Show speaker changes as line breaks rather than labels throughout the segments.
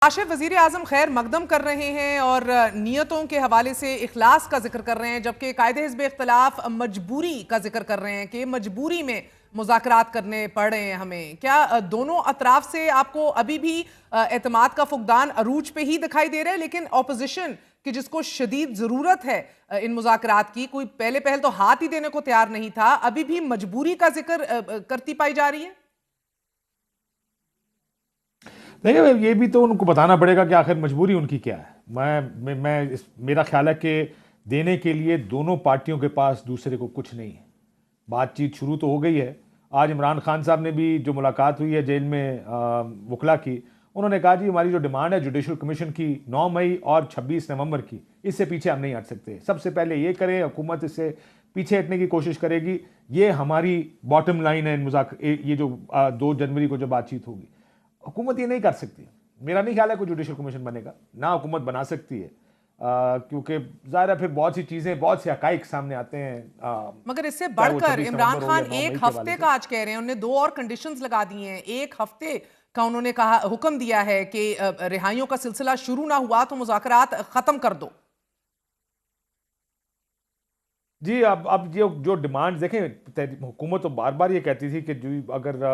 काशिफ वजीर आजम खैर मकदम कर रहे हैं और नियतों के हवाले से इखलास का जिक्र कर रहे हैं, जबकि कायदे हिज़्ब इख्तिलाफ मजबूरी का जिक्र कर रहे हैं कि मजबूरी में मुज़ाकरात करने पड़ रहे हैं हमें। क्या दोनों अतराफ से आपको अभी भी एतमाद का फुकदान अरूज पे ही दिखाई दे रहा है, लेकिन अपोजिशन कि जिसको शदीद ज़रूरत है इन मुज़ाकरात की, कोई पहले पहल तो हाथ ही देने को तैयार नहीं था, अभी भी मजबूरी का जिक्र करती पाई जा रही है?
देखिए, ये भी तो उनको बताना पड़ेगा कि आखिर मजबूरी उनकी क्या है। मेरा ख्याल है कि देने के लिए दोनों पार्टियों के पास दूसरे को कुछ नहीं है। बातचीत शुरू तो हो गई है। आज इमरान खान साहब ने भी जो मुलाकात हुई है जेल में वकला की, उन्होंने कहा जी हमारी जो डिमांड है जुडिशल कमीशन की 9 मई और 26 नवंबर की, इससे पीछे हम नहीं हट सकते। सबसे पहले ये करें, हुकूमत इससे पीछे हटने की कोशिश करेगी। ये हमारी बॉटम लाइन है। ये जो 2 जनवरी को जो बातचीत होगी, हुकूमत ये नहीं कर सकती। मेरा नहीं ख्याल है कोई जुडिशल कमीशन बनेगा, ना हुकूमत बना सकती है, क्योंकि ज़ाहिर है फिर बहुत सी चीज़ें, बहुत से हकाइक सामने आते हैं।
मगर इससे
चाहे वो
बढ़कर
26
इमरान
नवंबर हो या
खान
9 मई
एक
के हवाले
हफ्ते
से।
का आज कह रहे हैं, उन्होंने 2 और कंडीशंस लगा दी हैं। एक हफ्ते का उन्होंने कहा, हुक्म दिया है कि रिहाइयों का सिलसिला शुरू ना हुआ तो मुज़ाकरात खत्म कर दो।
जी, अब जो डिमांड देखें, हुकूमत तो बार बार ये कहती थी कि जो अगर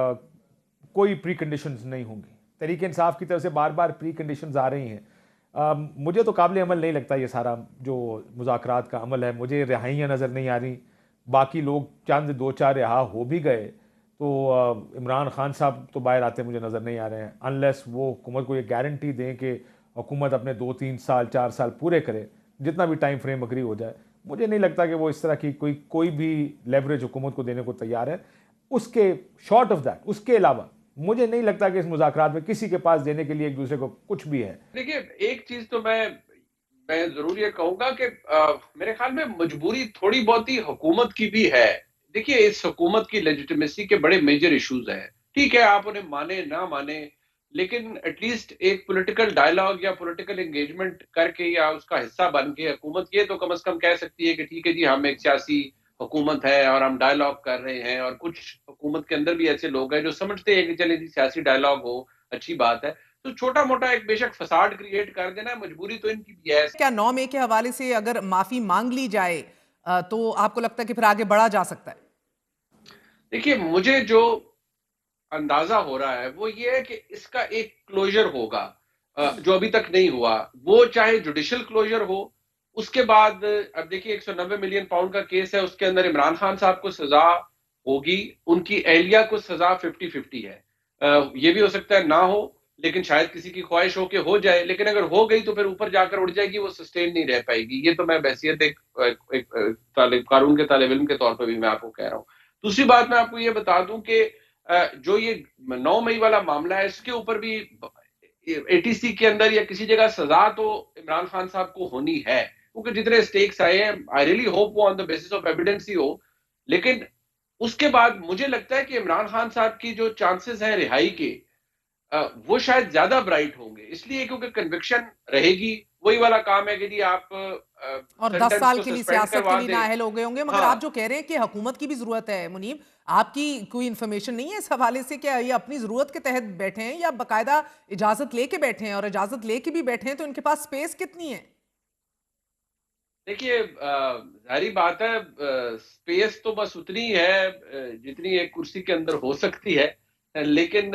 कोई प्री कंडीशंस नहीं होंगी, तहरीक इंसाफ की तरफ से बार बार प्री कंडीशंस आ रही हैं। मुझे तो काबिल अमल नहीं लगता ये सारा जो मुज़ाकरात का अमल है। मुझे रिहाइयाँ नज़र नहीं आ रही। बाकी लोग चंद 2-4 रिहा हो भी गए तो इमरान खान साहब तो बाहर आते मुझे नज़र नहीं आ रहे हैं, अनलेस वो हुकूमत को ये गारंटी दें कि हुकूमत अपने 2-3 साल 4 साल पूरे करे, जितना भी टाइम फ्रेम अग्री हो जाए। मुझे नहीं लगता कि वो इस तरह की कोई भी लेवरेज हुकूमत को देने को तैयार है। उसके शॉर्ट ऑफ दैट, उसके अलावा मुझे नहीं लगता कि इस मुज़ाकरात में किसी के पास देने के लिए एक दूसरे को कुछ भी है।
देखिए, एक चीज तो मैं जरूर ये कहूंगा कि मेरे ख्याल में मजबूरी थोड़ी बहुत ही हुकूमत की भी है। देखिए, इस हुकूमत की लेजिटिमेसी के बड़े मेजर इश्यूज हैं। ठीक है, आप उन्हें माने ना माने, लेकिन एटलीस्ट एक पॉलिटिकल डायलॉग या पॉलिटिकल एंगेजमेंट करके या उसका हिस्सा बन के हुकूमत ये तो कम से कम कह सकती है कि ठीक है जी, हम एक सियासी हुकूमत है और हम डायलॉग कर रहे हैं। और कुछ हुकूमत के अंदर भी ऐसे लोग हैं जो समझते हैं कि चले जी सियासी डायलॉग हो, अच्छी बात है। तो छोटा मोटा एक बेशक फसाड क्रिएट कर देना, मजबूरी तो इनकी भी है।
क्या 9 मई के हवाले से अगर माफी मांग ली जाए तो आपको लगता है कि फिर आगे बढ़ा जा सकता है?
देखिए, मुझे जो अंदाजा हो रहा है वो ये है कि इसका एक क्लोजर होगा, जो अभी तक नहीं हुआ। वो चाहे जुडिशियल क्लोजर हो, उसके बाद अब देखिए 190 मिलियन पाउंड का केस है, उसके अंदर इमरान खान साहब को सजा होगी, उनकी एहलिया को सजा 50-50 है। ये भी हो सकता है ना हो, लेकिन शायद किसी की ख्वाहिश हो कि हो जाए। लेकिन अगर हो गई तो फिर ऊपर जाकर उड़ जाएगी, वो सस्टेन नहीं रह पाएगी। ये तो मैं बहसियत एक कानून के तालिब इल्म के तौर पर भी मैं आपको कह रहा हूँ। दूसरी बात मैं आपको ये बता दूं कि जो ये 9 मई वाला मामला है, इसके ऊपर भी एटीसी के अंदर या किसी जगह सजा तो इमरान खान साहब को होनी है, क्योंकि जितने स्टेक्स आए हैं, आई रियली होप वो on the basis of evidence ही हो। लेकिन उसके बाद मुझे लगता है कि इमरान खान साहब की जो चांसेस हैं रिहाई के, वो शायद ज्यादा ब्राइट होंगे, इसलिए क्योंकि कन्विक्शन रहेगी। वही वाला काम है कि जी आप
और 10
सेंटेंस
साल
को
के लिए
सस्पेंड
सियासत के
करवा
लिए
दें।
नाअहल हो गए होंगे, मगर आप
हाँ,
जो कह रहे हैं कि हुकूमत की भी जरूरत है, मुनीब, आपकी कोई इंफॉर्मेशन नहीं है इस हवाले से? क्या ये अपनी जरूरत के तहत बैठे हैं या बाकायदा इजाजत लेके बैठे हैं? और इजाजत लेके भी बैठे हैं तो इनके पास स्पेस कितनी है?
देखिए, जाहिर बात है, स्पेस तो बस उतनी ही है जितनी एक कुर्सी के अंदर हो सकती है। लेकिन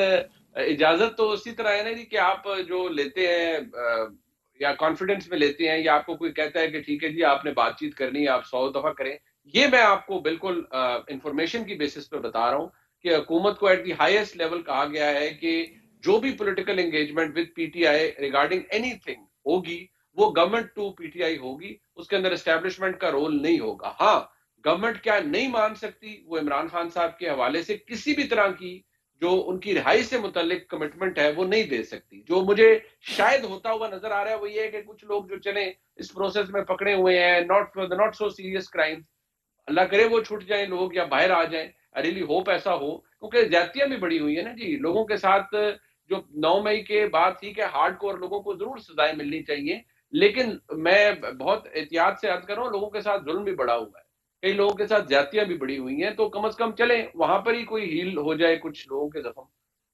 इजाजत तो उसी तरह है ना जी, कि आप जो लेते हैं या कॉन्फिडेंस में लेते हैं, या आपको कोई कहता है कि ठीक है जी आपने बातचीत करनी है, आप 100 दफा करें। ये मैं आपको बिल्कुल इंफॉर्मेशन की बेसिस पे बता रहा हूं कि हुकूमत को एट दी हाईएस्ट लेवल कहा गया है कि जो भी political engagement with PTI regarding anything होगी, वो गवर्नमेंट टू पीटीआई होगी। उसके अंदर एस्टेब्लिशमेंट का रोल नहीं होगा। हाँ, गवर्नमेंट क्या नहीं मान सकती, वो इमरान खान साहब के हवाले से किसी भी तरह की जो उनकी रिहाई से मुतल्लिक कमिटमेंट है वो नहीं दे सकती। जो मुझे शायद होता हुआ नजर आ रहा है वो ये है कि कुछ लोग जो चले इस प्रोसेस में पकड़े हुए हैं, नॉट सो सीरियस क्राइम, अल्लाह करे वो छूट जाए लोग या बाहर आ जाए। आई रियली होप ऐसा हो, क्योंकि ज्यादतियां भी बड़ी हुई है ना जी लोगों के साथ। जो 9 मई के बाद थी कि हार्ड कोर लोगों को जरूर सजाएं मिलनी चाहिए, लेकिन मैं बहुत एहतियात से अर्ज कर रहा हूँ, लोगों के साथ जुल्म भी बढ़ा हुआ है, कई लोगों के साथ ज्यादतियां भी बड़ी हुई हैं। तो कम से कम चले वहां पर ही कोई हील हो जाए कुछ लोगों के जख्म।